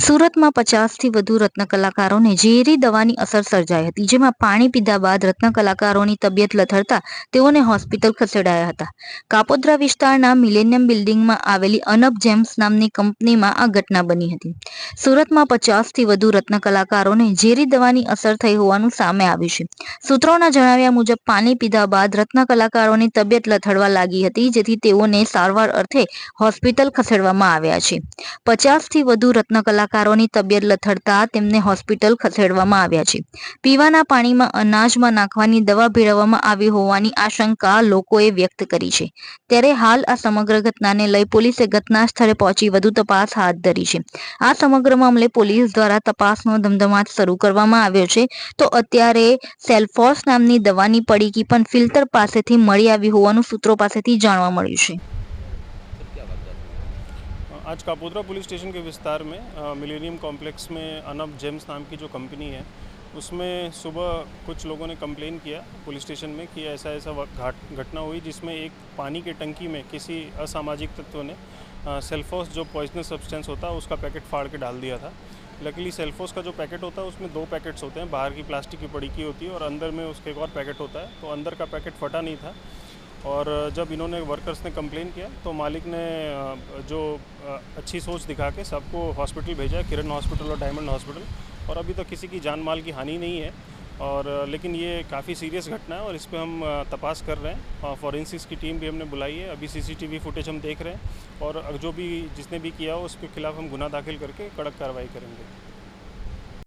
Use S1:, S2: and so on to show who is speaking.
S1: સુરતમાં 50થી વધુ રત્ન કલાકારોને ઝેરી દવાની અસર સર્જાઈ હતી, જેમાં પાણી પીધા બાદ રત્ન કલાકારોની તબિયત લથડતા તેઓને હોસ્પિટલ ખસેડાયા હતા. કાપોદ્રા વિસ્તારના મિલેનિયમ બિલ્ડિંગમાં આવેલી અનબ જેમ્સ નામની કંપનીમાં આ ઘટના બની હતી. સુરતમાં 50થી વધુ રત્ન કલાકારોને ઝેરી દવાની અસર થઈ હોવાનું સામે આવ્યું છે. સૂત્રોના જણાવ્યા મુજબ પાણી પીધા બાદ રત્ન કલાકારોની તબિયત લથડવા લાગી હતી, જેથી તેઓને સારવાર અર્થે હોસ્પિટલ ખસેડવામાં આવ્યા છે. 50થી વધુ રત્ન કલાકારોની તબિયત લથડતા તેમને હોસ્પિટલ ખસેડવામાં આવ્યા છે. પીવાના પાણીમાં અનાજમાં નાખવાની દવા ભેળવવામાં આવી હોવાની આશંકા લોકોએ વ્યક્ત કરી છે. ત્યારે હાલ આ સમગ્ર ઘટનાને લઈ પોલીસે ઘટના સ્થળે પહોંચી વધુ તપાસ હાથ ધરી છે. આ સમગ્ર મામલે પોલીસ દ્વારા તપાસનો ધમધમાટ શરૂ કરવામાં આવ્યો છે. તો અત્યારે સેલ્ફોસ નામની દવાની પડીકી પણ ફિલ્ટર પાસેથી મળી આવી હોવાનું સૂત્રો પાસેથી જાણવા મળ્યું છે.
S2: आज कापोद्रा पुलिस स्टेशन के विस्तार में मिलेनियम कॉम्प्लेक्स में अनब जेम्स नाम की जो कंपनी है, उसमें सुबह कुछ लोगों ने कंप्लेन किया पुलिस स्टेशन में कि ऐसा ऐसा घटना हुई जिसमें एक पानी की टंकी में किसी असामाजिक तत्व ने सेल्फोस जो पॉइजनस सब्सटेंस होता है उसका पैकेट फाड़ के डाल दिया था. लकीली सेल्फोस का जो पैकेट होता है उसमें 2 पैकेट्स होते हैं, बाहर की प्लास्टिक की पड़ी की होती है और अंदर में उसके एक और पैकेट होता है. तो अंदर का पैकेट फटा नहीं था और जब इन्होंने वर्कर्स ने कंप्लेन किया तो मालिक ने जो अच्छी सोच दिखा के सबको हॉस्पिटल भेजा, किरण हॉस्पिटल और डायमंड हॉस्पिटल. और अभी तक किसी की जान माल की हानि नहीं है और लेकिन ये काफ़ी सीरियस घटना है और इस पर हम तपास कर रहे हैं. फॉरेंसिक्स की टीम भी हमने बुलाई है. अभी सीसीटीवी फुटेज हम देख रहे हैं और जो भी जिसने भी किया हो उसके खिलाफ हम गुनाह दाखिल करके कड़क कार्रवाई करेंगे.